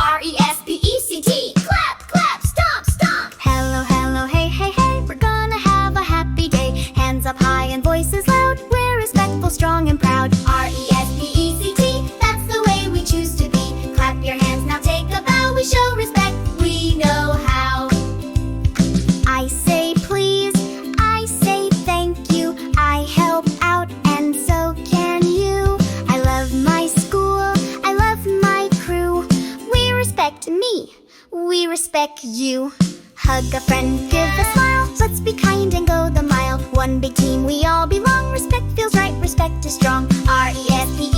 R-E-S-P-E-C-T. Clap, clap, stomp, stomp. Hello, hello, hey, hey, hey, we're gonna have a happy day. Hands up high and voices loud, we're respectful, strong and proud. R-E-S-P-E-C-T. That's the way we choose to be. Clap your hands, now take a bow. We show respect, we know how. I say please, I say thank you, I help out and so can you. I love my school, I love my crew. We respect me, we respect you. Hug a friend, give a smile, let's be kind and go the mile. One big team, we all belong. Respect feels right, respect is strong. R-E-S-P-E-C-T.